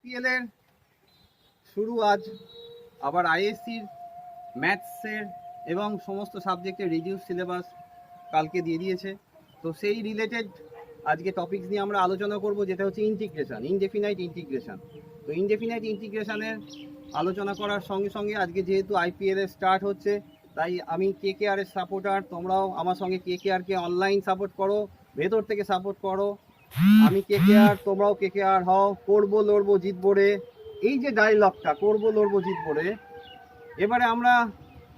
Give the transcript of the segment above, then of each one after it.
IPL এর শুরু আজ, আবার আইএসসির ম্যাথসের এবং সমস্ত সাবজেক্টের রিডিউস সিলেবাস কালকে দিয়ে দিয়েছে। তো সেই রিলেটেড আজকে টপিকস নিয়ে আমরা আলোচনা করব, যেটা হচ্ছে ইন্টিগ্রেশন, ইনডেফিনাইট ইন্টিগ্রেশন। তো ইনডেফিনাইট ইন্টিগ্রেশনের আলোচনা করার সঙ্গে সঙ্গে আজকে যেহেতু আইপিএল এর স্টার্ট হচ্ছে, তাই আমি কেকেআর এর সাপোর্টার, তোমরাও আমার সঙ্গে কেকেআরকে অনলাইন সাপোর্ট করো, ভেতর থেকে সাপোর্ট করো। আমি কেকেআর, তোমরাও কেকেআর হও। করবো লড়বো জিতবো রে, এই যে ডায়লগটা, করবো লড়বো জিতবো রে, এবারে আমরা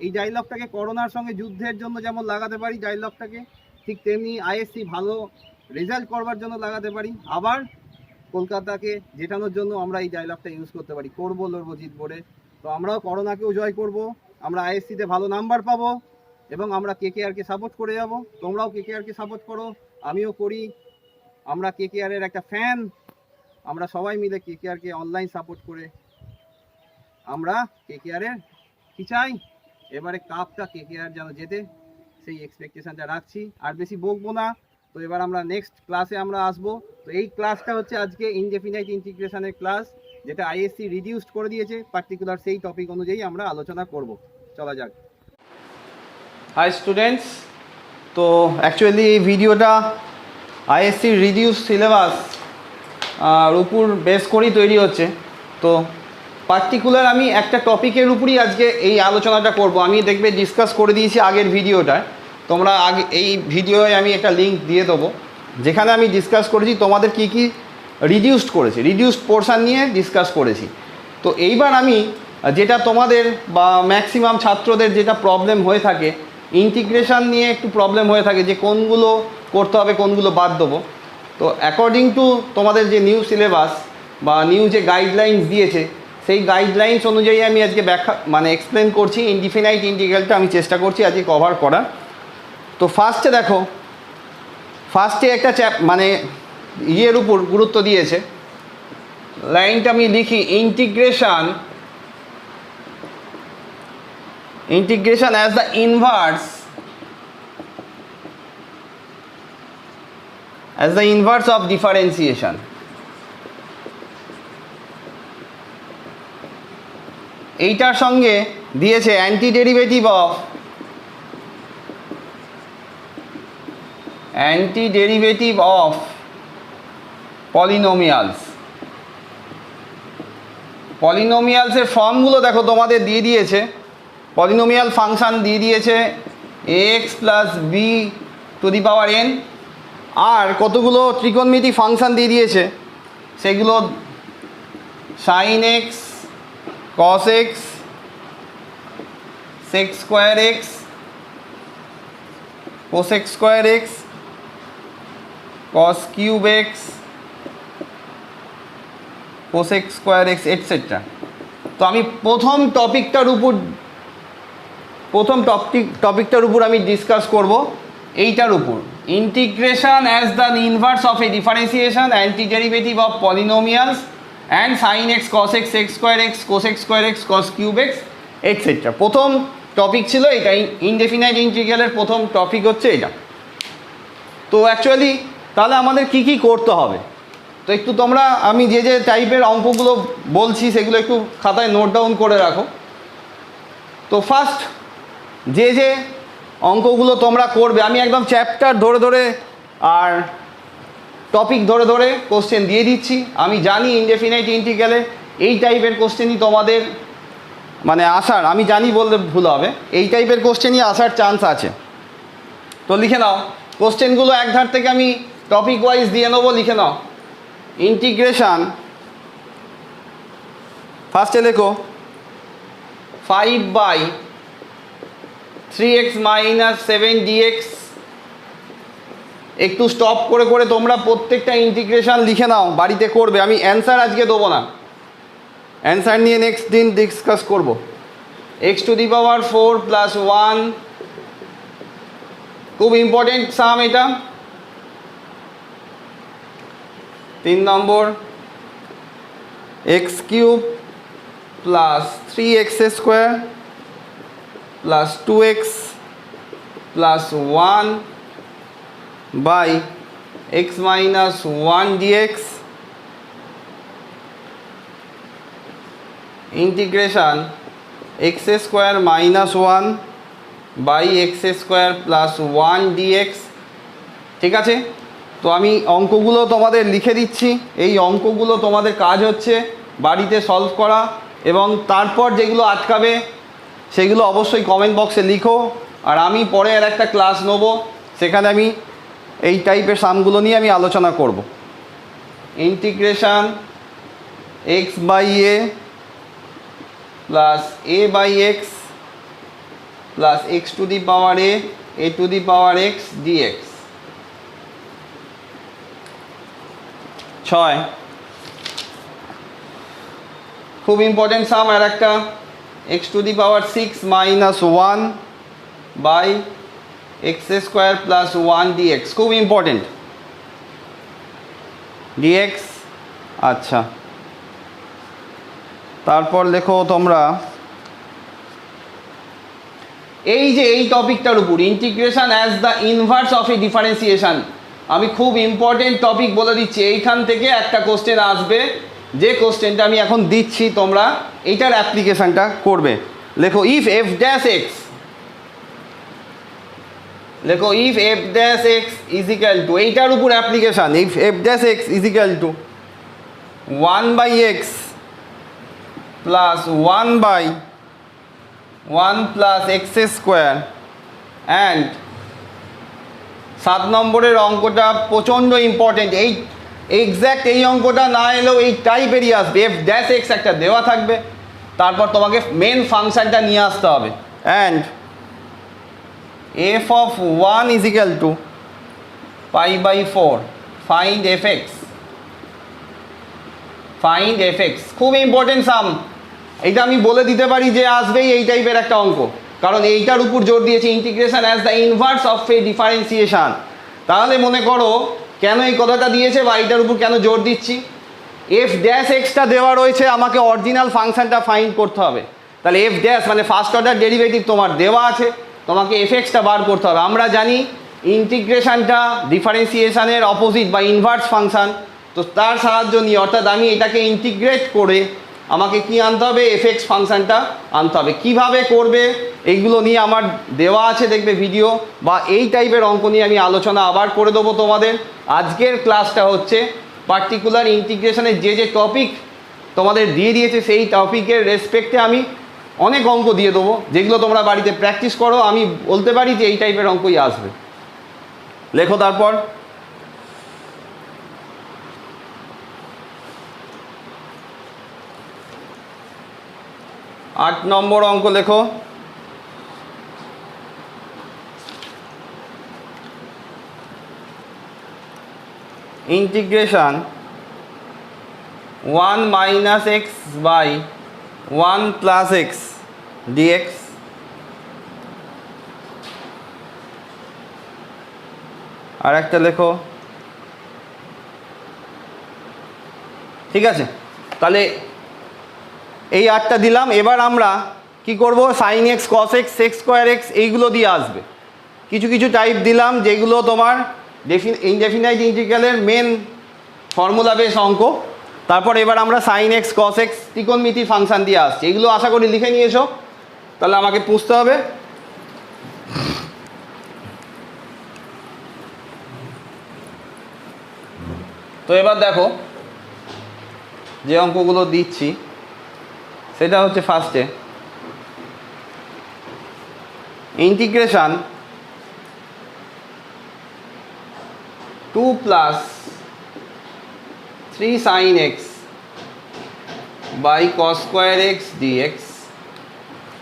এই ডায়লগটাকে করোনার সঙ্গে যুদ্ধের জন্য যেমন লাগাতে পারি ডায়লগটাকে, ঠিক তেমনি আইএসসি ভালো রেজাল্ট করবার জন্য লাগাতে পারি, আবার কলকাতাকে জেতানোর জন্য আমরা এই ডায়লগটা ইউজ করতে পারি, করবো লড়বো জিতবো রে। তো আমরাও করোনাকেও জয় করব, আমরা আইএসসিতে ভালো নাম্বার পাবো এবং আমরা কেকেআরকে সাপোর্ট করে যাব। তোমরাও কেকেআরকে সাপোর্ট করো, আমিও করি। আমরা কেকেআর এর একটা ফ্যান, আমরা সবাই মিলে কেকেআরকে অনলাইন সাপোর্ট করে আমরা কেকেআর এর কি চাই, এবারে কাপটা কেকেআর যেন জেতে, সেই এক্সপেকটেশনটা রাখছি। আর বেশি বকবো না, তো এবার আমরা নেক্সট ক্লাসে আমরা আসবো। তো এই ক্লাসটা হচ্ছে আজকে ইনডেফিনাইট ইন্টিগ্রেশনের ক্লাস, যেটা আইএসসি রিডিউসড করে দিয়েছে, পার্টিকুলার সেই টপিক অনুযায়ী আমরা আলোচনা করব। চলা যাক। হাই স্টুডেন্টস, তো অ্যাকচুয়ালি এই ভিডিওটা আইএসসি রিডিউস সিলেবাস আর উপর বেস করেই তৈরি হচ্ছে। তো পার্টিকুলার আমি একটা টপিকের উপরই আজকে এই আলোচনাটা করব। আমি দেখবে ডিসকাস করে দিয়েছি আগের ভিডিওটায়, তোমরা আগে এই ভিডিওয় আমি একটা লিঙ্ক দিয়ে দেবো, যেখানে আমি ডিসকাস করেছি তোমাদের কি কি রিডিউসড করেছি, রিডিউসড পোর্শান নিয়ে ডিসকাস করেছি। তো এইবার আমি যেটা তোমাদের বা ম্যাক্সিমাম ছাত্রদের যেটা প্রবলেম হয়ে থাকে, ইন্টিগ্রেশন নিয়ে একটু প্রবলেম হয়ে থাকে, যে কোনগুলো করতে হবে কোনগুলো বাদ দেবো। তো অ্যাকর্ডিং টু তোমাদের যে নিউ সিলেবাস বা নিউ যে গাইডলাইন্স দিয়েছে, সেই গাইডলাইন্স অনুযায়ী আমি আজকে ব্যাখ্যা এক্সপ্লেন করছি। ইনডিফিনাইট ইন্টিগ্রালটা আমি চেষ্টা করছি আজকে কভার করার। তো ফার্স্টে দেখো, ফার্স্টে একটা ইয়ের উপর গুরুত্ব দিয়েছে, লাইনটা আমি লিখি, integration as the inverse of differentiation. এইটার সঙ্গে দিয়েছে অ্যান্টি ডেরিভেটিভ অফ পলিনোমিয়ালসের ফর্মগুলো দেখো তোমাদের দিয়ে দিয়েছে। পলিনোমিয়াল ফাংশান দিয়ে দিয়েছে x plus b to the power n, আর কতগুলো ত্রিকোণমিতিক ফাংশান দিয়ে দিয়েছে, সেগুলো sine x, cos x, sec square x, cosec square x, cos cube x, cosec square x, etcetera. তো আমি প্রথম টপিকটার উপর আমি ডিসকাস করব, এইটার উপর, integration as the inverse of a differentiation, anti derivative of polynomials and sine x, cos x, sec square x, cosec square x, cos cube x, etcetera. প্রথম topic ছিল এটা, ইনডেফিনাইট ইন্টিগ্রালের প্রথম টপিক হচ্ছে এটা। তো অ্যাকচুয়ালি তাহলে আমাদের কি কি করতে হবে, তো একটু তোমরা আমি যে যে টাইপের অঙ্কগুলো বলছি সেগুলো একটু খাতায় নোট ডাউন করে রাখো। তো ফার্স্ট যে অঙ্কগুলো তোমরা করবে, আমি একদম চ্যাপ্টার ধরে ধরে আর টপিক ধরে ধরে কোশ্চেন দিয়ে দিচ্ছি। আমি জানি ইনডেফিনাইট ইন্টিগ্রালে এই টাইপের কোশ্চেনই তোমাদের আসার, আমি জানি বললে ভুল হবে, এই টাইপের কোশ্চেনই আসার চান্স আছে। তো লিখে নাও কোশ্চেনগুলো, এক ধার থেকে আমি টপিক ওয়াইজ দিয়ে নেবো, লিখে নাও। ইন্টিগ্রেশন, ফার্স্টে লেখো 5/3x - 7 dx। একটু স্টপ করে করে তোমরা প্রত্যেকটা ইন্টিগ্রেশন লিখে নাও, বাড়িতে করবে। আমি অ্যান্সার আজকে দেবো না, অ্যান্সার নিয়ে নেক্সট দিন ডিসকাস করব। x⁴ + 1, খুব ইম্পর্টেন্ট সাম এটা। 3 নম্বর, x³ + 3x² + 2x + 1 by x - 1 dx integration x square minus one by x square plus one dx. ঠিক আছে, তো আমি অঙ্কগুলো তোমাদের লিখে দিচ্ছি। এই অঙ্কগুলো তোমাদের কাজ হচ্ছে বাড়িতে সলভ করা, এবং তারপর যেগুলো আটকাবে সেগুলো অবশ্যই কমেন্ট বক্সে লিখো। আর আমি পরে আর একটা ক্লাস নেব, সেখানে আমি এই টাইপের সামগুলো নিয়ে আমি আলোচনা করব। Integration x by a plus a by x plus x to the power a to the power x dx. 6 খুব ইম্পর্টেন্ট সাম আর একটা, x to the power 6 minus 1 by x square plus 1 dx. খুব important dx. আচ্ছা, তারপর লেখো তোমরা এই যে এই টপিকটার উপর, integration as the inverse of a differentiation. আমি খুব ইম্পর্টেন্ট টপিক বলে দিচ্ছি, এইখান থেকে একটা কোশ্চেন আসবে, যে কোশ্চেনটা আমি এখন দিচ্ছি তোমরা এইটার অ্যাপ্লিকেশনটা করবে। লেখো ইফ এফ ড্যাশ এক্স, লেখো if f dash x is equal to, এইটার উপর application, if f dash x is equal to 1 by x plus 1 by 1 plus x square, and 7 নম্বরের অঙ্কটা প্রচণ্ড ইম্পর্টেন্ট। এই এক্স্যাক্ট এই অঙ্কটা না এলেও এই টাইপেরই আসবে, এফ ড্যাশ এক্স একটা দেওয়া থাকবে, তারপর তোমাকে মেন ফাংশনটা নিয়ে আসতে হবে। And f of 1 is equal to pi by 4, find f x, find f x. খুব ইম্পর্টেন্ট সাম, এইটা আমি বলে দিতে পারি যে আসবেই এই টাইপের একটা অঙ্ক, কারণ এইটার উপর জোর দিয়েছে integration as the inverse of a differentiation. তাহলে মনে করো কেন এই কথাটা দিয়েছে বা এইটার উপর কেন জোর দিচ্ছি, এফ ড্যাশ এক্সটা দেওয়া রয়েছে, আমাকে অরিজিনাল ফাংশনটা ফাইন্ড করতে হবে। তাহলে এফ ড্যাশ মানে ফার্স্ট অর্ডার ডেরিভেটিভ তোমার দেওয়া আছে, তোমাকে এফ এক্সটা বার করতে হবে। আমরা জানি ইন্টিগ্রেশনটা ডিফারেন্সিয়েশনের অপোজিট বা ইনভার্স ফাংশন, তো তার সাহায্য নিয়ে, অর্থাৎ আমি এটাকে ইন্টিগ্রেট করে আমাকে কি আনতে হবে, এফ এক্স ফাংশনটা আনতে হবে। কীভাবে করবে এইগুলো নিয়ে আমার দেওয়া আছে, দেখবে ভিডিও, বা এই টাইপের অঙ্ক নিয়ে আমি আলোচনা আবার করে দেবো তোমাদের। আজকের ক্লাসটা হচ্ছে পার্টিকুলার ইন্টিগ্রেশনের যে যে টপিক তোমাদের দিয়ে দিয়েছে সেই টপিকের রেসপেক্টে আমি অনেক অঙ্ক দিয়ে দেবো, যেগুলো তোমরা বাড়িতে প্র্যাকটিস করো। আমি বলতে পারি যে এই টাইপের অঙ্কই আসবে। লেখো তারপর আট নম্বর অঙ্ক লেখো, integration 1 minus x by 1 plus x dx. আর একটা লেখো। ঠিক আছে, তাহলে এই 8টা দিলাম। এবার আমরা কি করব, sign x, cos x, sec square x, এইগুলো দিয়ে আসবে। কিছু কিছু টাইপ দিলাম যেগুলো তোমার ইনডেফিনাইট ইন্টিগ্রালের মেন ফর্মুলা বেস অঙ্ক। তারপর এবার আমরা sign x, cos x, ত্রিকোণমিতির function দিয়ে আসছি। এগুলো আশা করি লিখে নিয়েছো, তাহলে আমাকে পুষতে হবে। তো এবার দেখো যে অঙ্কগুলো দিচ্ছি সেটা হচ্ছে ফার্স্টে integration 2 plus 3 sine x by cos square x dx,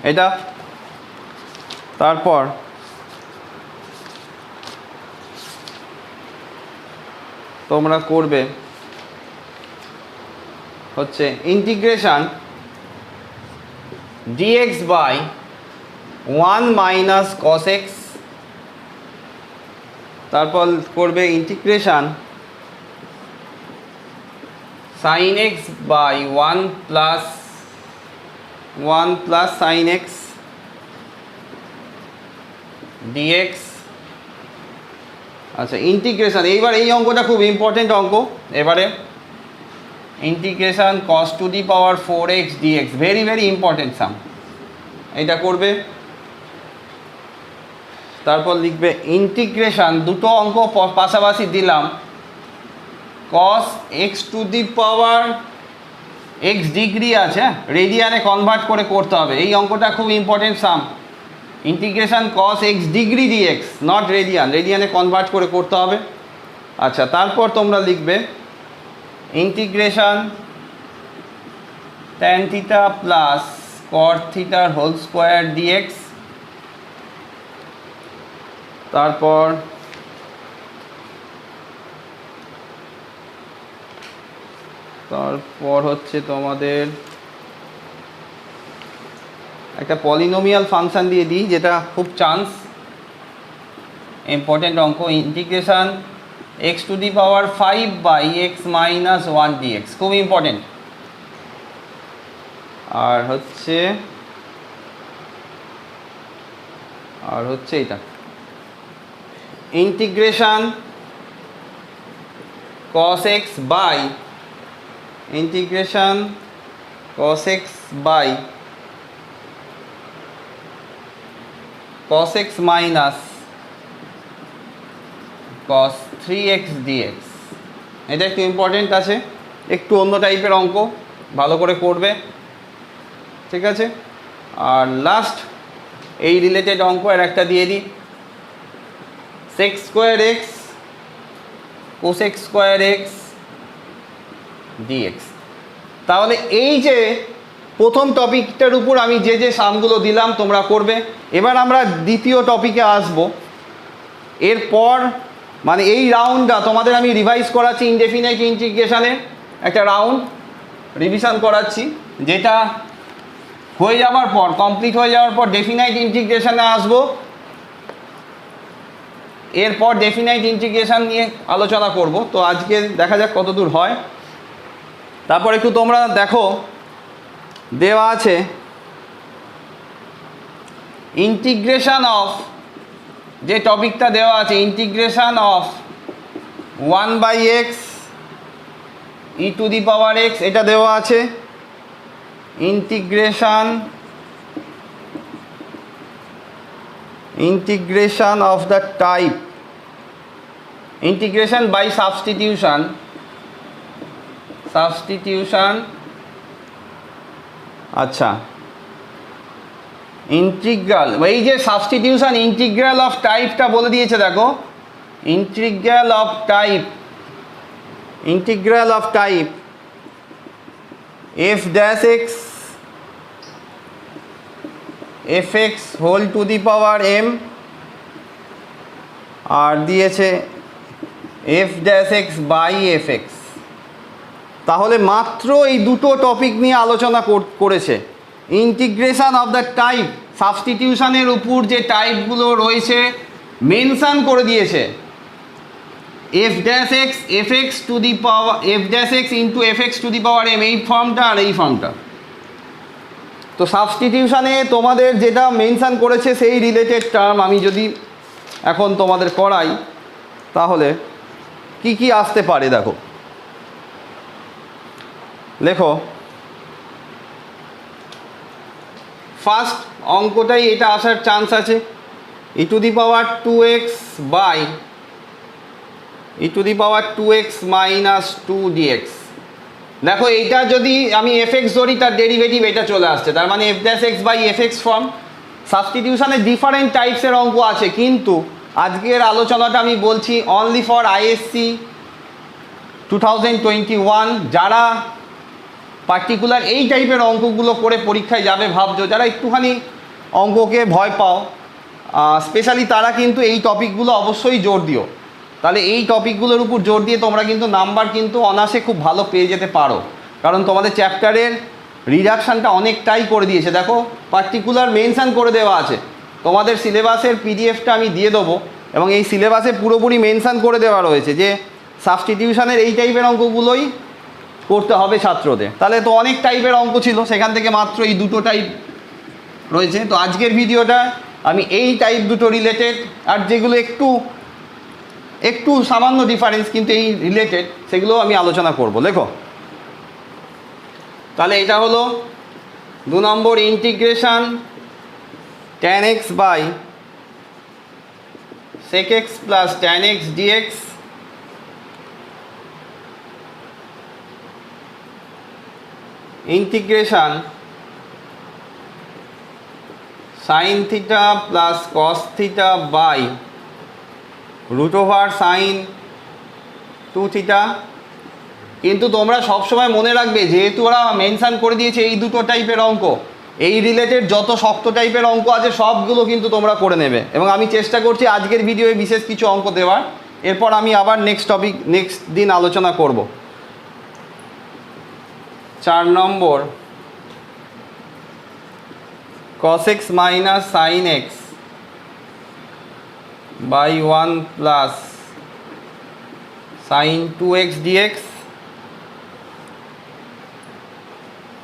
এটা। তারপর তোমরা করবে হচ্ছে integration dx by 1 minus cos x, তারপর করবে integration sine x by 1 plus sine x dx. আচ্ছা, ইন্টিগ্রেশন, এইবার এই অঙ্কটা খুব ইম্পর্টেন্ট অঙ্ক। এবারে integration cos to the power 4x dx, very very important sum, এটা করবে। তারপর লিখবে ইন্টিগ্রেশন, দুটো অঙ্ক পাশাপাশি দিলাম, cos x to the power x degree আছে, রেডিয়ানে কনভার্ট করে করতে হবে, এই অঙ্কটা খুব important sum. Integration cos x degree dx, not radian, রেডিয়ানে কনভার্ট করে করতে হবে। আচ্ছা, তারপর তোমরা লিখবে integration tan theta plus cot থিটার হোল স্কোয়ার dx। তারপর হচ্ছে তোমাদের একটা পলিনোমিয়াল ফাংশন দিয়ে দিই, যেটা খুব চান্স ইম্পর্টেন্ট অঙ্ক, integration x to the power 5/x minus 1 dx, খুব ইম্পর্টেন্ট। আর হচ্ছে এটা integration cos x by integration cos x by cos x minus cos 3x dx, এটা একটু ইম্পর্টেন্ট আছে, একটু অন্য টাইপের অঙ্ক, ভালো করে করবে, ঠিক আছে। আর লাস্ট এই রিলেটেড অঙ্ক আর একটা দিয়ে দিই, sec square x cosec square x dx। তাহলে এই যে প্রথম টপিকটার উপর আমি যে সামগুলো দিলাম তোমরা করবে। এবার আমরা দ্বিতীয় টপিকে আসব। এরপর মানে এই রাউন্ডটা তোমাদের আমি রিভাইজ করাচ্ছি, ইনডেফিনাইট ইন্টিগ্রেশনের একটা রাউন্ড রিভিশন করাচ্ছি, যেটা হয়ে যাওয়ার পর, কমপ্লিট হয়ে যাওয়ার পর ডেফিনাইট ইন্টিগ্রেশনে আসব। এরপর ডেফিনাইট ইন্টিগ্রেশন নিয়ে আলোচনা করব। তো আজকে দেখা যাক কত দূর হয়। তারপর একটু তোমরা দেখো, দেওয়া আছে ইন্টিগ্রেশন অফ, যে টপিকটা দেওয়া আছে integration of 1/x e to the power x, এটা দেওয়া আছে। Integration of the type, integration by substitution, আচ্ছা ইন্টিগ্রাল, এই যে সাবস্টিটিউশন ইন্টিগ্রাল অফ টাইপটা বলে দিয়েছে, দেখো integral of type f dash x fx whole to the power m, আর দিয়েছে f dash x by fx। তাহলে মাত্র এই দুটো টপিক নিয়ে আলোচনা করেছে। ইন্টিগ্রেশন অফ দ্য টাইপ, সাবস্টিটিউশনের উপর যে টাইপগুলো রয়েছে মেনশান করে দিয়েছে, f dash x fx two the power f dash x into fx two the power m, এই ফর্মটা আর এই ফর্মটা। তো সাবস্টিটিউশনে তোমাদের যেটা মেনশান করেছে সেই রিলেটেড টার্ম আমি যদি এখন তোমাদের করাই, তাহলে কি কি আসতে পারে দেখো, লেখো। ফার্স্ট অঙ্কটাই এটা আসার চান্স আছে, e to the power 2x by e to the power 2x minus 2 dx। দেখো এইটা যদি আমি fx ধরি, তার ডেরিভেটিভ এটা চলে আসছে, তার মানে f dash x by fx form. সাবস্টিটিউশনে ডিফারেন্ট টাইপসের অঙ্ক আছে, কিন্তু আজকের আলোচনাটা আমি বলছি অনলি ফর ISC 2021। যারা পার্টিকুলার এই টাইপের অঙ্কগুলো করে পরীক্ষায় যাবে ভাবছো, যারা একটুখানি অঙ্ককে ভয় পাও স্পেশালি, তারা কিন্তু এই টপিকগুলো অবশ্যই জোর দিও। তাহলে এই টপিকগুলোর উপর জোর দিয়ে তোমরা কিন্তু নাম্বার কিন্তু অনায়াসে খুব ভালো পেয়ে যেতে পারো, কারণ তোমাদের চ্যাপ্টারের রিডাকশানটা অনেকটাই করে দিয়েছে। দেখো পার্টিকুলার মেনশান করে দেওয়া আছে, তোমাদের সিলেবাসের পিডিএফটা আমি দিয়ে দেবো, এবং এই সিলেবাসে পুরোপুরি মেনশান করে দেওয়া রয়েছে যে সাবস্টিটিউশনের এই টাইপের অঙ্কগুলোই করতে হবে ছাত্রদের। তাহলে তো অনেক টাইপের অঙ্ক ছিল, সেখান থেকে মাত্র এই দুটো টাইপ রয়েছে। তো আজকের ভিডিওটা আমি এই টাইপ দুটো রিলেটেড, আর যেগুলো একটু সামান্য ডিফারেন্স কিন্তু এই রিলেটেড, সেগুলো আমি আলোচনা করব। লেখো তাহলে এটা হলো 2 নম্বর integration tan x by sec x plus tan x dx integration sin theta plus cos theta by √sin 2 theta. কিন্তু তোমরা সবসময় মনে রাখবে, যেহেতু ওরা মেনশন করে দিয়েছে এই দুটো টাইপের অঙ্ক, এই রিলেটেড যত শক্ত টাইপের অঙ্ক আছে সবগুলো কিন্তু তোমরা করে নেবে, এবং আমি চেষ্টা করছি আজকের ভিডিওয়ে বিশেষ কিছু অঙ্ক দেওয়ার। এরপর আমি আবার নেক্সট দিন আলোচনা করব। 4 number cos x minus sin x by 1 plus sin 2x dx।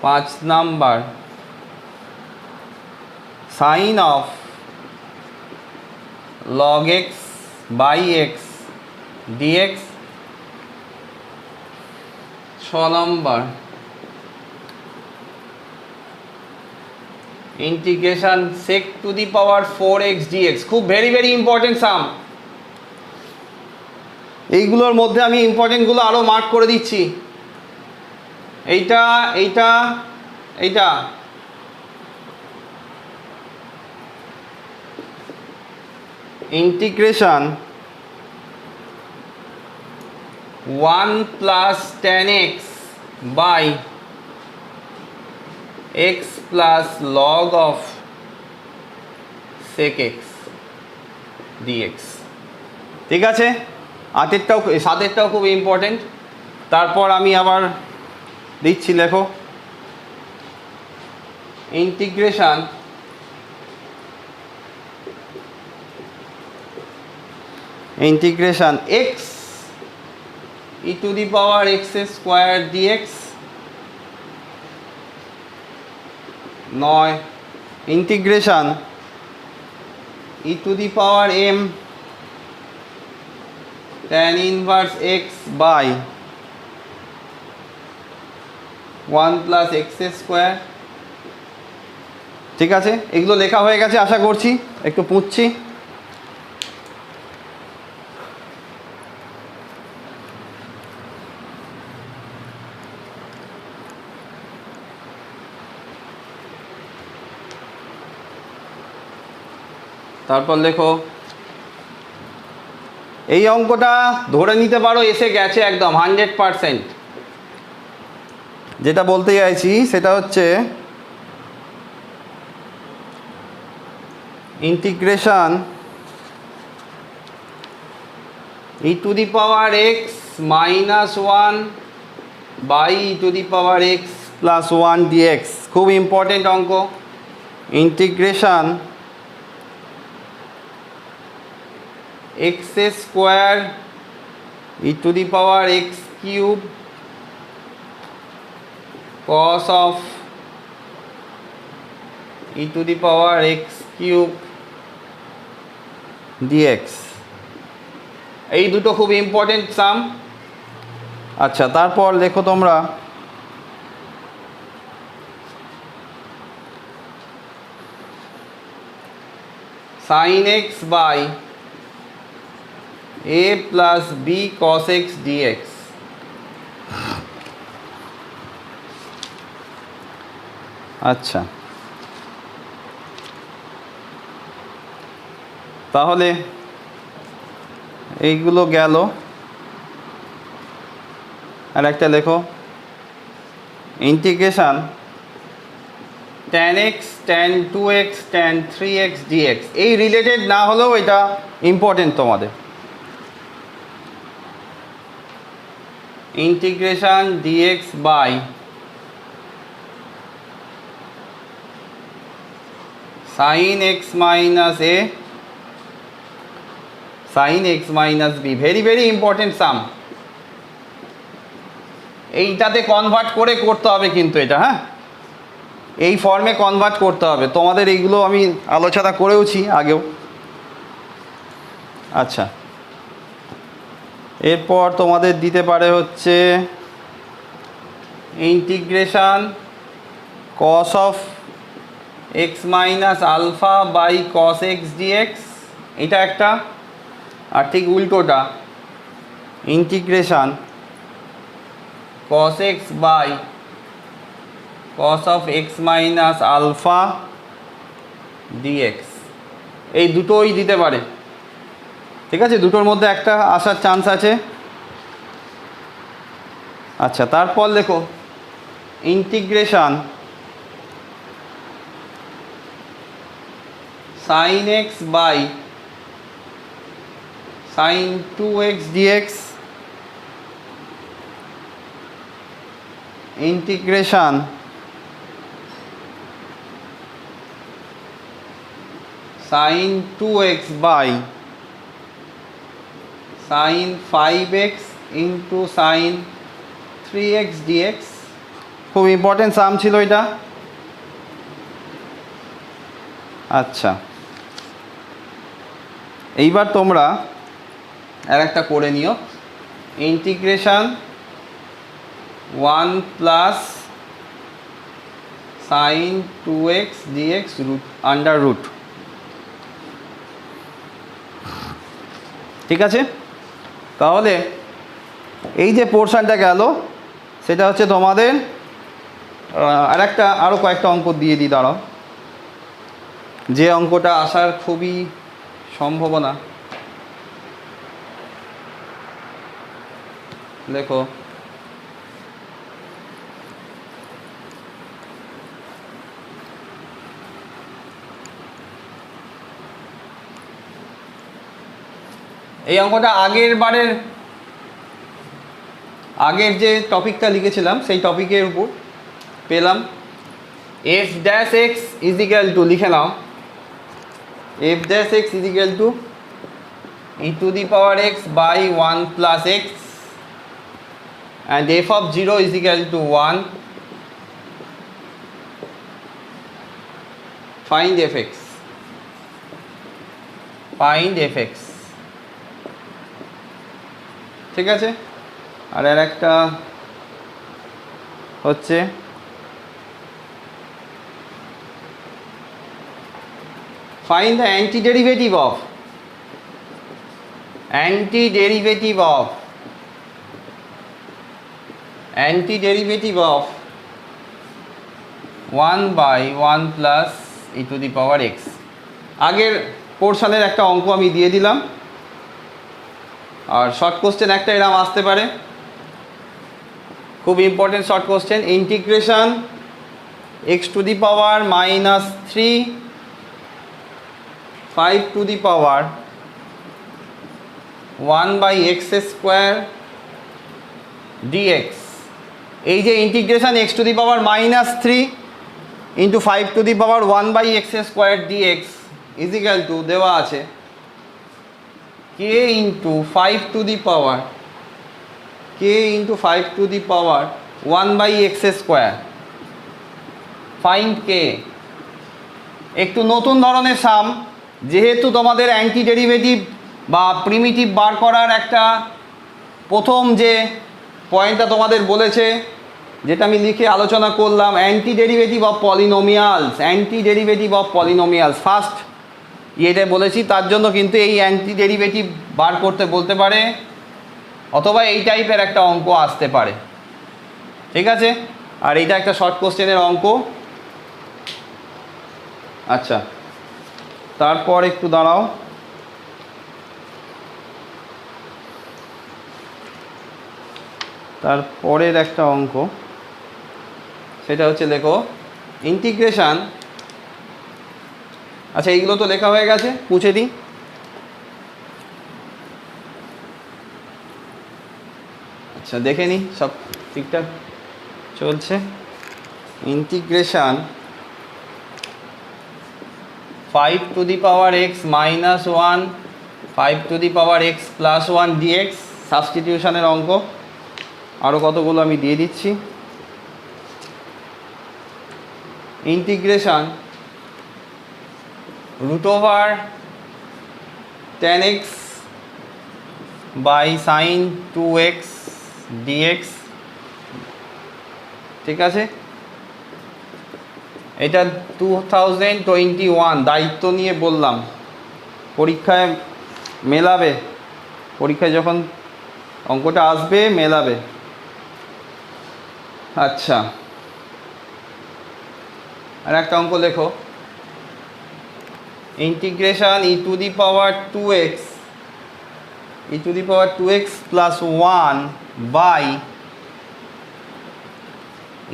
5 number sin of log x by x dx। 6 number integration sec to the power 4x dx। খুব ভেরি ইম্পর্টেন্ট সাম। এইগুলোর মধ্যে আমি ইম্পর্টেন্টগুলো আরও mark করে দিচ্ছি। এইটা integration 1 plus tan x বাই x plus log of sec x dx। ঠিক আছে, 7টাও খুব ইম্পর্টেন্ট। তারপর আমি আবার দিচ্ছি, লেখো integration x e to the power x square dx। 9 integration e to the power m tan inverse x by 1 plus x square. ঠিক আছে, এগুলো লেখা হয়ে গেছে আশা করছি। একটু পুঁছছি। তারপর লেখো এই অঙ্কটা ধরে নিতে পারো এসে গেছে একদম 100%। যেটা বলতে চাইছি সেটা হচ্ছে integration e to the power x minus 1 by e to the power x plus 1 dx। খুব ইম্পর্টেন্ট অঙ্ক। Integration x square e to the power x cube cos of e to the power x cube dx। এই দুটো খুব important সাম। আচ্ছা, তারপর লেখো তোমরা sin x by a plus b cos x dx। আচ্ছা, তাহলে এইগুলো গেল। আর একটা লেখো integration tan x tan 2x tan 3x dx। এই রিলেটেড না হলেও এটা ইম্পর্টেন্ট তোমাদের। Integration dx by sin x minus a sin x minus b। Very important sum. এইটাতে কনভার্ট করে করতে হবে কিন্তু এটা, হ্যাঁ, এই ফর্মে কনভার্ট করতে হবে তোমাদের। এইগুলো আমি আলোচনা করেওছি আগেও। আচ্ছা, এরপর তোমাদের দিতে পারে হচ্ছে integration cos of x minus alpha by cos x dx, এটা একটা। আর ঠিক উল্টোটা integration cos x by cos of x minus alpha dx, এই দুটোই দিতে পারে। ঠিক আছে, দুটোর মধ্যে একটা আসার চান্স আছে। আচ্ছা, তারপর দেখো integration sin x by sin 2x dx, integration sin 2x by sin 5x into sin 3x dx। খুব ইম্পর্টেন্ট সাম ছিল এটা। আচ্ছা, এইবার তোমরা আর একটা করে নিও, integration 1 plus sin 2x dx root under root. ঠিক আছে, তাহলে এই যে পোর্শনটা গেল সেটা হচ্ছে তোমাদের আরও কয়েকটা অঙ্ক দিয়ে দিই, দাঁড়াও, যে অঙ্কটা আসার খুবই সম্ভাবনা। দেখো এই অঙ্কটা আগের যে টপিকটা লিখেছিলাম সেই টপিকের উপর পেলাম। f dash x is equal to, লিখে নাও, f dash x is equal to e to the power x by 1 plus x and f of 0 is equal to 1. Find fx. Find fx. ঠিক আছে, আর একটা হচ্ছে find the antiderivative of 1 by 1 plus e to the power x। আগের পোর্শনের একটা অঙ্ক আমি দিয়ে দিলাম, আর শর্ট কোশ্চেন একটা এরকম আসতে পারে, খুব important short question. Integration x to the power minus 3 5 to the power 1 by x square dx। এই যে integration x to the power minus 3 into 5 to the power 1 by x square dx is equal to দেওয়া আছে k into 5 to the power 1 by x square। Find k। একটু নতুন ধরনের সাম, যেহেতু তোমাদের anti derivative বা প্রিমিটিভ বার করার একটা প্রথম যে পয়েন্টটা তোমাদের বলেছে, যেটা আমি লিখে আলোচনা করলাম, anti derivative of polynomials, first ইয়েটা বলেছি, তার জন্য কিন্তু এই অ্যান্টি ডেরিভেটিভ বার করতে বলতে পারে, অথবা এই টাইপের একটা অঙ্ক আসতে পারে। ঠিক আছে, আর এইটা একটা শর্ট কোশ্চেনের অঙ্ক। আচ্ছা, তারপর একটু দাঁড়াও, তারপরের একটা অঙ্ক, সেটা হচ্ছে দেখো ইন্টিগ্রেশন। আচ্ছা, এইগুলো তো লেখা হয়ে গেছে, মুছে দিই। আচ্ছা, দেখে নিই সব ঠিকঠাক চলছে। Integration 5 to the power x minus 1 5 to the power x plus 1 dx, সাবস্টিটিউশনের অঙ্ক। আরও কতগুলো আমি দিয়ে দিচ্ছি। Integration root over tan x by sin 2x dx। ঠিক আছে, এটা 2021, দায়িত্ব নিয়ে বললাম পরীক্ষায় মেলাবে, পরীক্ষায় যখন অঙ্কটা আসবে মেলাবে। আচ্ছা, আর একটা অঙ্ক লেখো, integration e to the power 2x plus 1 by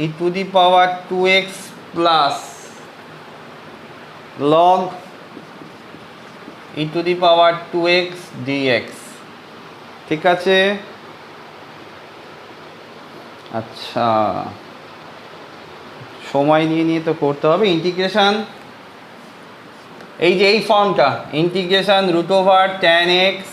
e to the power 2x plus log e to the power 2x dx। ঠিক আছে? আচ্ছা, সময় নিয়ে তো করতে হবে। ইন্টিগ্রেশন এই যে এই ফর্মটা, integration root over tan x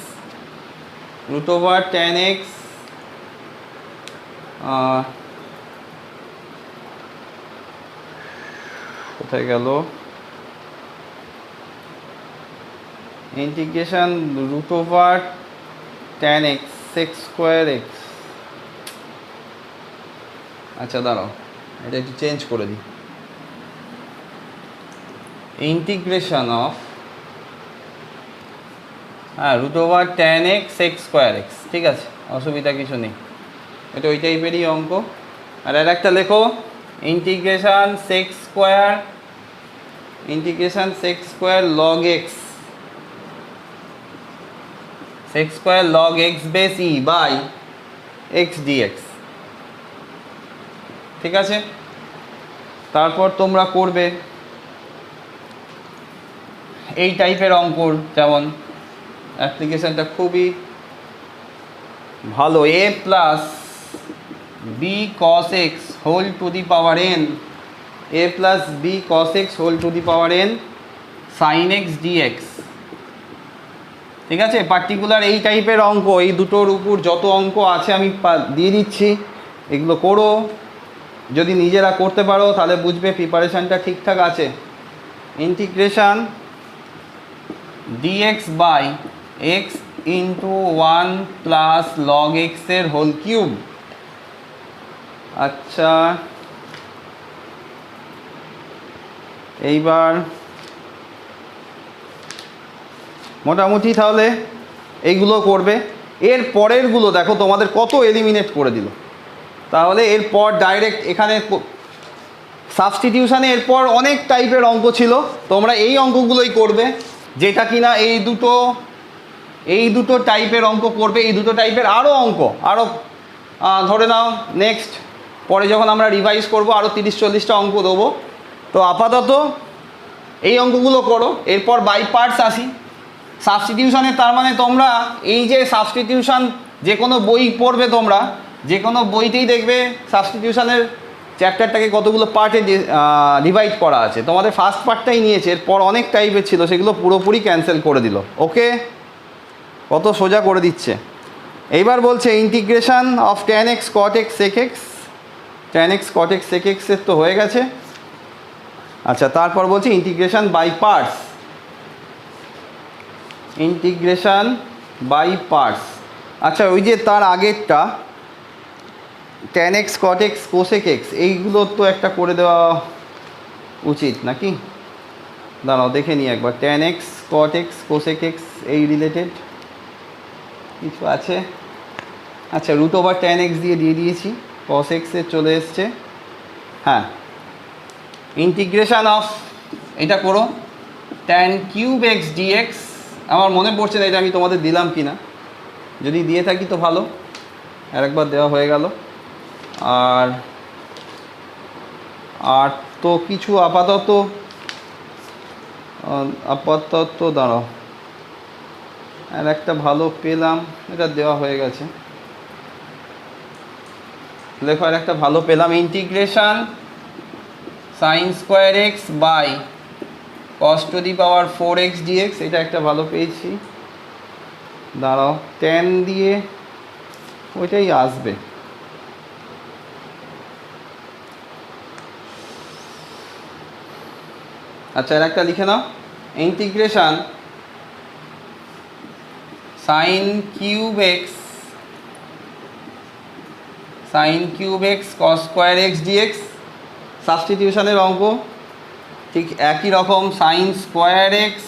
কোথায় গেল, integration root over tan x sec square x. আচ্ছা দাঁড়াও, এটা একটু চেঞ্জ করে দিই, integration of root over tan x sec square x. ঠিক আছে, অসুবিধা কিছু নেই, এটা ওই টাইপেরই অঙ্ক। আর একটা লেখো, integration sec square log x base e by x dx. ঠিক আছে, তারপর তোমরা করবে এই টাইপের অঙ্ক, যেমন অ্যাপ্লিকেশনটা খুবই ভালো, a plus b cos x whole to the power n, a plus b cos x whole to the power n sine x dx. ঠিক আছে, পার্টিকুলার এই টাইপের অঙ্ক, এই দুটোর উপর যত অঙ্ক আছে আমি দিয়ে দিচ্ছি, এগুলো করো। যদি নিজেরা করতে পারো তাহলে বুঝবে প্রিপারেশানটা ঠিকঠাক আছে। Integration dx by x into 1 plus log এক্সের হোল কিউব। আচ্ছা, এইবার মোটামুটি তাহলে এইগুলো করবে। এর পরেরগুলো দেখো তোমাদের কত এলিমিনেট করে দিল। তাহলে এরপর ডাইরেক্ট এখানে সাবস্টিটিউশানে এরপর অনেক টাইপের অঙ্ক ছিল, তোমরা এই অঙ্কগুলোই করবে, যেটা কিনা এই দুটো টাইপের অঙ্ক করবে। এই দুটো টাইপের আরও অঙ্ক, আরও ধরে নাও নেক্সট পরে যখন আমরা রিভাইজ করব আরও 30-40টা অঙ্ক দেবো। তো আপাতত এই অঙ্কগুলো করো, এরপর বাই পার্টস আসি। সাবস্টিটিউশনে তার মানে তোমরা এই যে সাবস্টিটিউশন যে কোনো বই পড়বে, তোমরা যে কোনো বইতেই দেখবে সাবস্টিটিউশনের চ্যাপ্টারটাকে কতগুলো পার্টে ডিভাইড করা আছে। তোমাদের ফার্স্ট পার্টটাই নিয়েছে, এরপর অনেক টাইপের ছিল, সেগুলো পুরোপুরি ক্যান্সেল করে দিল। ওকে, কত সোজা করে দিচ্ছে। এইবার বলছে integration of tan x cot x sec x, tan x cot x sec এক্সের তো হয়ে গেছে। আচ্ছা, তারপর বলছে integration by parts, integration by parts. আচ্ছা, ওই যে তার আগেরটা tan x cot x cosec x, এইগুলো তো একটা করে দেওয়া উচিত নাকি? দাঁড়াও দেখে নিই একবার, tan x cot x cosec x এই রিলেটেড কিছু আছে। আচ্ছা, রুট ওভার ট্যান এক্স দিয়ে দিয়েছি, কস এক্সের চলে এসছে। হ্যাঁ, ইন্টিগ্রেশন অফ এটা করো ট্যান কিউব এক্স ডিএক্স। আমার মনে পড়ছে না এটা আমি তোমাদের দিলাম কি না, যদি দিয়ে থাকি তো ভালো, আরেকবার দেওয়া হয়ে গেল। আর তো কিছু আপাতত দাঁড়াও, আর একটা ভালো পেলাম, এটা দেওয়া হয়ে গেছে। লেখো, আর একটা ভালো পেলাম, integration sine square x by cos to the power 4x dx, এটা একটা ভালো পেয়েছি। দাঁড়াও, ট্যান দিয়ে ওইটাই আসবে। আচ্ছা, আর একটা লিখে নাও, integration sine cube x cos square x dx, সাবস্টিটিউশনের অঙ্ক। ঠিক একই রকম sine square x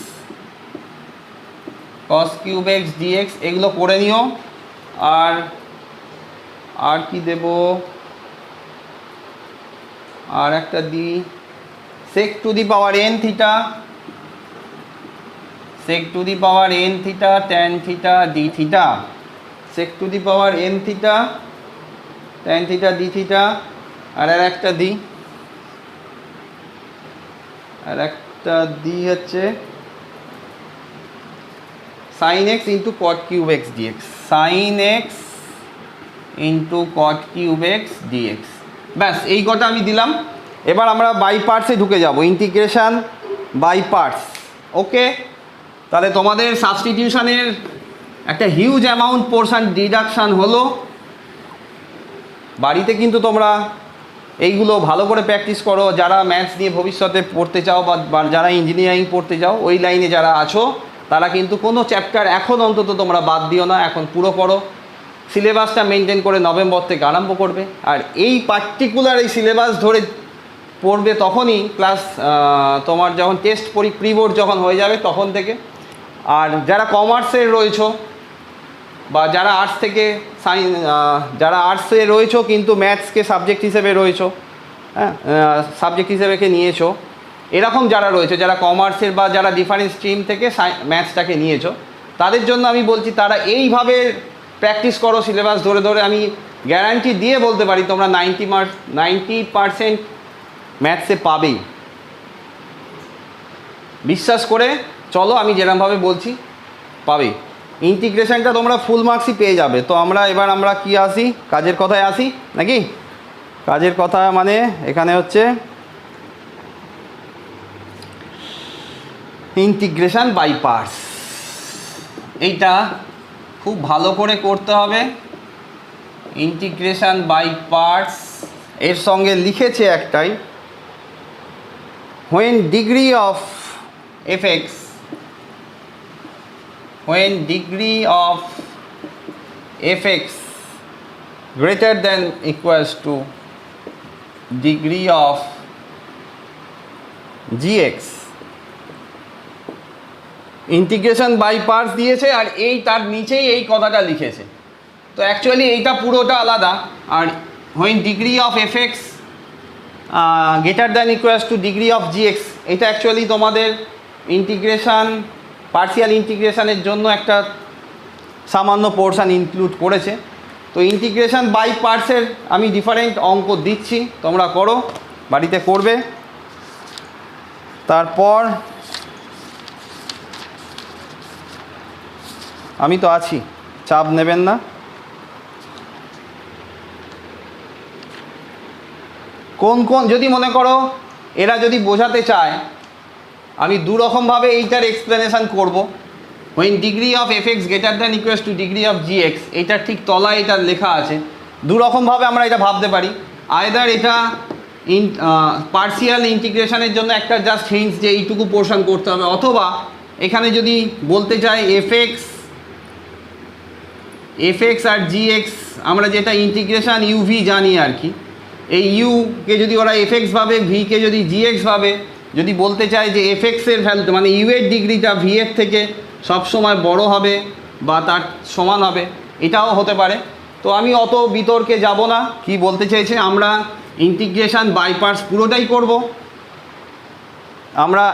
cos cube x dx এগুলো করে নিও। আর কি দেব, আর একটা দিই sec to the power n theta, sec to the power n theta tan theta d theta, sec to the power n theta tan theta d theta. আর একটা দিই, হচ্ছে sine x into cot cube x dx, sine x into cot cube x dx. ব্যাস এই কটা আমি দিলাম। এবার আমরা বাই পার্টসে ঢুকে যাব, ইন্টিগ্রেশন বাই পার্টস। ওকে, তাহলে তোমাদের সাবস্টিটিউশনের একটা হিউজ অ্যামাউন্ট পোর্শন ডিডাকশান হলো। বাড়িতে কিন্তু তোমরা এইগুলো ভালো করে প্র্যাকটিস করো, যারা ম্যাথস নিয়ে ভবিষ্যতে পড়তে চাও বা যারা ইঞ্জিনিয়ারিং পড়তে চাও, ওই লাইনে যারা আছো তারা কিন্তু কোনো চ্যাপ্টার এখন অন্তত তোমরা বাদ দিও না, এখন পুরো পড়ো। সিলেবাসটা মেনটেন করে নভেম্বর থেকে আরম্ভ করবে। আর এই পার্টিকুলার এই সিলেবাস ধরে পড়বে তখনই ক্লাস তোমার যখন টেস্ট প্রি বোর্ড যখন হয়ে যাবে তখন থেকে। আর যারা কমার্সের রয়েছো বা যারা আর্টস থেকে যারা আর্টসে রয়েছো কিন্তু ম্যাথসকে সাবজেক্ট হিসেবে রয়েছো, হ্যাঁ সাবজেক্ট হিসেবে নিয়েছো, এরকম যারা রয়েছে, যারা কমার্সের বা যারা ডিফারেন্ট স্ট্রিম থেকে ম্যাথসটাকে নিয়েছো, তাদের জন্য আমি বলছি তারা এইভাবে প্র্যাকটিস করো সিলেবাস ধরে ধরে। আমি গ্যারান্টি দিয়ে বলতে পারি তোমরা 90% ম্যাথসে পাবেই। বিশ্বাস করে চলো, আমি যেরকমভাবে বলছি পাবে। ইন্টিগ্রেশনটা তোমরা ফুল মার্কসই পেয়ে যাবে। তো এবার আমরা কি আসি, কাজের কথায় আসি নাকি? কাজের কথা মানে এখানে হচ্ছে ইন্টিগ্রেশন বাই পার্টস। এইটা খুব ভালো করে করতে হবে। ইন্টিগ্রেশন বাই পার্টস এর সঙ্গে লিখেছে একটাই, when degree of fx, when degree of fx greater than equals to degree of gx, integration by parts দিয়েছে আর এই তার নিচেই এই কথাটা লিখেছে। তো অ্যাকচুয়ালি এইটা পুরোটা আলাদা। আর when degree of fx greater than equals to degree of gx, এটা অ্যাকচুয়ালি তোমাদের ইন্টিগ্রেশন পার্শিয়াল ইন্টিগ্রেশনের জন্য একটা সামান্য পোর্শন ইনক্লুড করেছে। তো ইন্টিগ্রেশন বাই পার্টসের আমি ডিফারেন্ট অঙ্ক দিচ্ছি, তোমরা করো, বাড়িতে করবে। তারপর আমি তো আছি, চাপ নেবেন না। কোন যদি মনে করো এরা যদি বোঝাতে চায়, আমি দুরকমভাবে এইটার এক্সপ্লেনেশান করব। when degree of fx greater than equals to degree of gx, এটা ঠিক তলায় এটা লেখা আছে। দুরকমভাবে আমরা এটা ভাবতে পারি। আইদার এটা পার্শিয়াল ইন্টিগ্রেশনের জন্য একটা জাস্ট হিন্টস যে এইটুকু পোর্শন করতে হবে, অথবা এখানে যদি বলতে চাই fx আর gx, আমরা যেটা ইন্টিগ্রেশন ইউভি জানি আর কি, এই ইউকে যদি ওরা fx ভাবে, ভিকে যদি gx ভাবে, যদি বলতে চায় যে fx-এর ভ্যালু মানে ইউ এর ডিগ্রিটা ভি এর থেকে সবসময় বড় হবে বা তার সমান হবে, এটাও হতে পারে। তো আমি অত বিতর্কে যাব না। কি বলতে চাইছে, আমরা ইন্টিগ্রেশন বাই পার্টস পুরোটাই করব। আমরা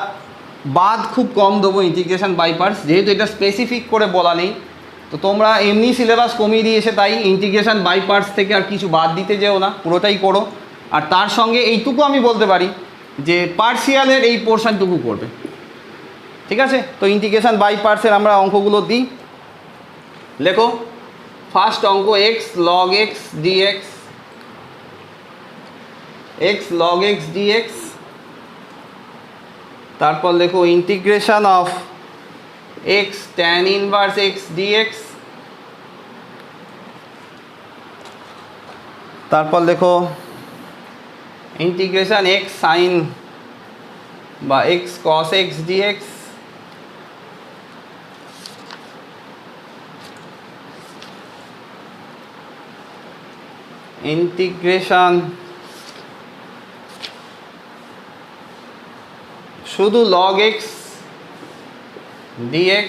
বাদ খুব কম দেবো ইন্টিগ্রেশন বাই পার্টস, যেহেতু এটা স্পেসিফিক করে বলা নেই। তো তোমরা এমনি সিলেবাস কমিয়ে দিয়েছে, তাই ইন্টিগ্রেশন বাই পার্টস থেকে আর কিছু বাদ দিতে যেও না, পুরোটাই করো। আর তার সঙ্গে এইটুকু আমি বলতে পারি যে পার্শিয়ালের এই পোর্শনটুকু করবে, ঠিক আছে? তো ইন্টিগ্রেশন বাই পার্টসের আমরা অঙ্কগুলো দিই। লেখো ফার্স্ট অঙ্ক x log x dx, x log x dx. তারপর লেখো integration of x tan inverse x dx. তারপর লেখো ইন্টিগ্রেশন এক্স সাইন বা x cos x dx. Integration শুধু log x dx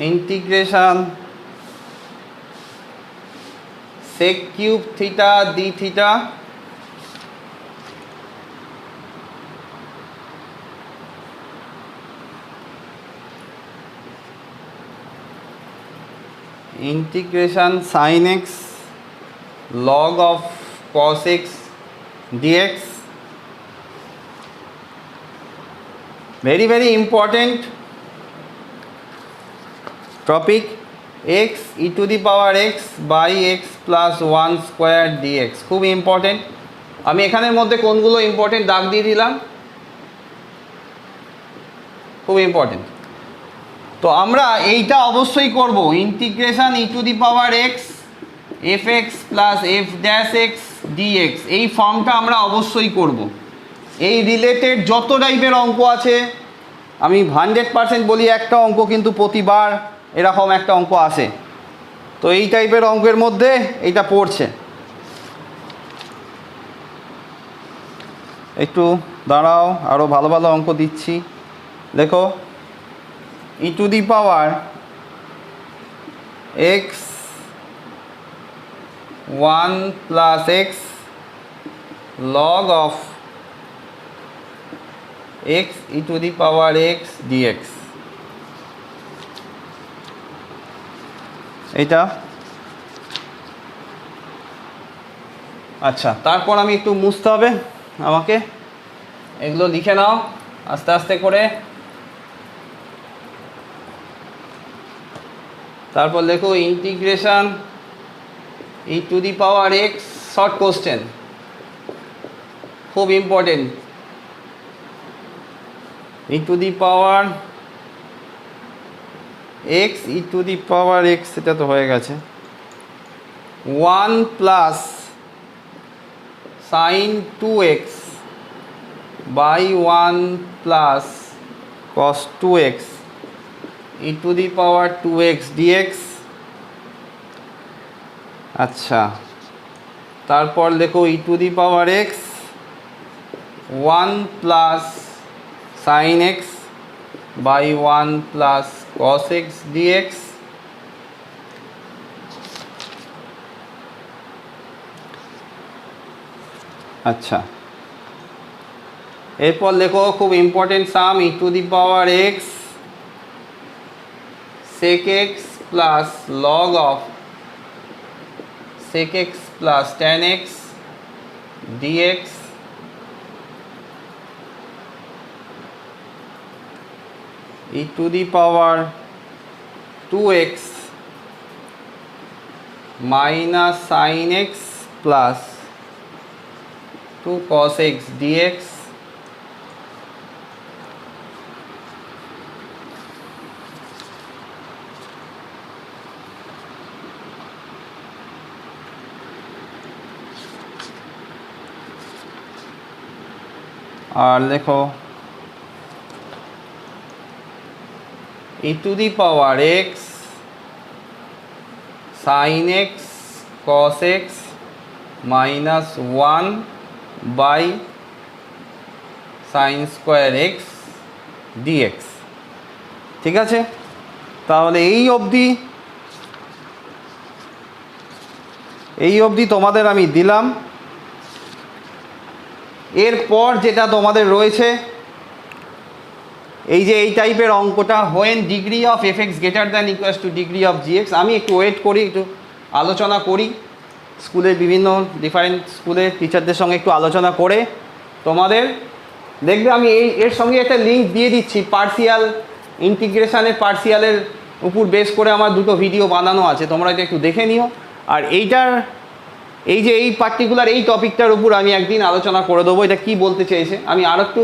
integration sec cube theta d theta integration sin x log of cos x dx. Very important topic, x e to the power x by x plus 1 square dx. খুব important. আমি এখানের মধ্যে কোনগুলো important দাগ দিয়ে দিলাম, খুব important. তো আমরা এইটা অবশ্যই করব, integration e to the power x f x plus f dash x dx, এই ফর্মটা আমরা অবশ্যই করব। এই রিলেটেড যত টাইপের অঙ্ক আছে, আমি 100% বলি একটা অঙ্ক কিন্তু প্রতিবার এরকম একটা অঙ্ক আসে। তো এই টাইপের অঙ্কের মধ্যে এইটা পড়ছে। একটু দাঁড়াও, আরও ভালো ভালো অঙ্ক দিচ্ছি। দেখো, e to the power x 1 plus x log of x e to the power x dx, এটা আচ্ছা। তারপর আমি একটু মুছতে হবে আমাকে, এগুলো লিখে নাও আস্তে আস্তে করে। তারপর দেখো integration e to the power x, short question, খুব important. E to the power x e to the power x, এটা তো হয়ে গেছে, 1 plus sine 2x by 1 plus cos 2x e to the power 2x dx। আচ্ছা, তারপর দেখো e to the power x 1 plus sin x by 1 plus cos x dx। আচ্ছা, এরপর দেখো খুব important sum, e to the power x sec x plus log of sec x plus tan x dx। e to the power 2x minus sin x plus 2 cos x dx। আর লেখো e to the power x sin x cos x minus 1 by sin square x dx। ঠিক আছে, তাহলে এই অবধি তোমাদের আমি দিলাম। এরপর যেটা তোমাদের রয়েছে, এই যে এই টাইপের অঙ্কটা, when degree of F x greater than equals to degree of G x, আমি একটু ওয়েট করি, একটু আলোচনা করি স্কুলের বিভিন্ন ডিফারেন্ট স্কুলের টিচারদের সঙ্গে একটু আলোচনা করে তোমাদের দেখবে আমি এর সঙ্গে একটা লিঙ্ক দিয়ে দিচ্ছি, পার্সিয়াল ইন্টিগ্রেশনের পার্সিয়ালের উপর বেস করে আমার দুটো ভিডিও বানানো আছে, তোমরা এটা একটু দেখে নিও। আর এইটার এই যে এই পার্টিকুলার এই টপিকটার উপর আমি একদিন আলোচনা করে দেবো, এটা কি বলতে চেয়েছে আমি আরও একটু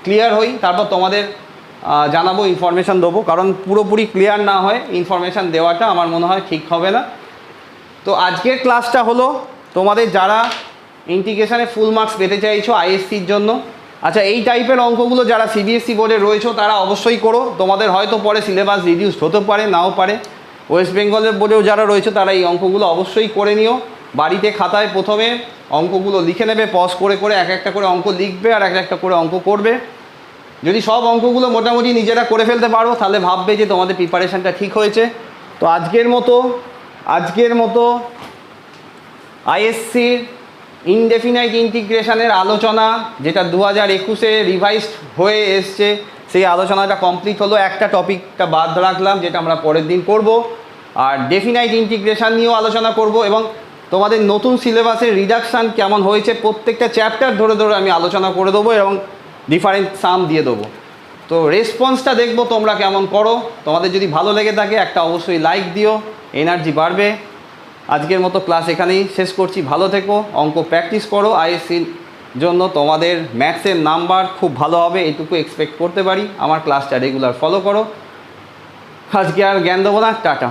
ক্লিয়ার হই, তারপর তোমাদের জানাবো, ইনফরমেশান দেবো। কারণ পুরোপুরি ক্লিয়ার না হয় ইনফরমেশান দেওয়াটা আমার মনে হয় ঠিক হবে না। তো আজকের ক্লাসটা হলো তোমাদের যারা ইন্টিগ্রেশনে ফুল মার্কস পেতে চাইছো আইএসসির জন্য। আচ্ছা, এই টাইপের অঙ্কগুলো যারা সিবিএসসি বোর্ডে রয়েছো তারা অবশ্যই করো, তোমাদের হয়তো পরে সিলেবাস রিডিউসড হতে পারে, নাও পারে। ওয়েস্ট বেঙ্গলের বোর্ডেও যারা রয়েছে তারা এই অঙ্কগুলো অবশ্যই করে নিও। বাড়িতে খাতায় প্রথমে অঙ্কগুলো লিখে নেবে, পজ করে করে এক একটা করে অঙ্ক লিখবে আর এক একটা করে অঙ্ক করবে। যদি সব অঙ্কগুলো মোটামুটি নিজেরা করে ফেলতে পারো তাহলে ভাববে যে তোমাদের প্রিপারেশানটা ঠিক হয়েছে। তো আজকের মতো আইএসসির ইনডেফিনাইট ইন্টিগ্রেশনের আলোচনা, যেটা 2021-এ রিভাইজড হয়ে এসছে, সেই আলোচনাটা কমপ্লিট হলো। একটা টপিকটা বাদ রাখলাম যেটা আমরা পরের দিন করব, আর ডেফিনাইট ইন্টিগ্রেশন নিয়েও আলোচনা করব এবং তোমাদের নতুন সিলেবাসের রিডাকশান কেমন হয়েছে প্রত্যেকটা চ্যাপ্টার ধরে ধরে আমি আলোচনা করে দেবো এবং ডিফারেন্ট সাম দিয়ে দেবো। তো রেসপন্সটা দেখবো তোমরা কেমন করো। তোমাদের যদি ভালো লেগে থাকে একটা অবশ্যই লাইক দিও, এনার্জি বাড়বে। আজকের মতো ক্লাস এখানেই শেষ করছি। ভালো থেকো, অঙ্ক প্র্যাকটিস করো। আইএসসির জন্য তোমাদের ম্যাথসের নাম্বার খুব ভালো হবে এটুকু এক্সপেক্ট করতে পারি। আমার ক্লাসটা রেগুলার ফলো করো। আজকে আর জ্ঞান দেবো না, টাটা।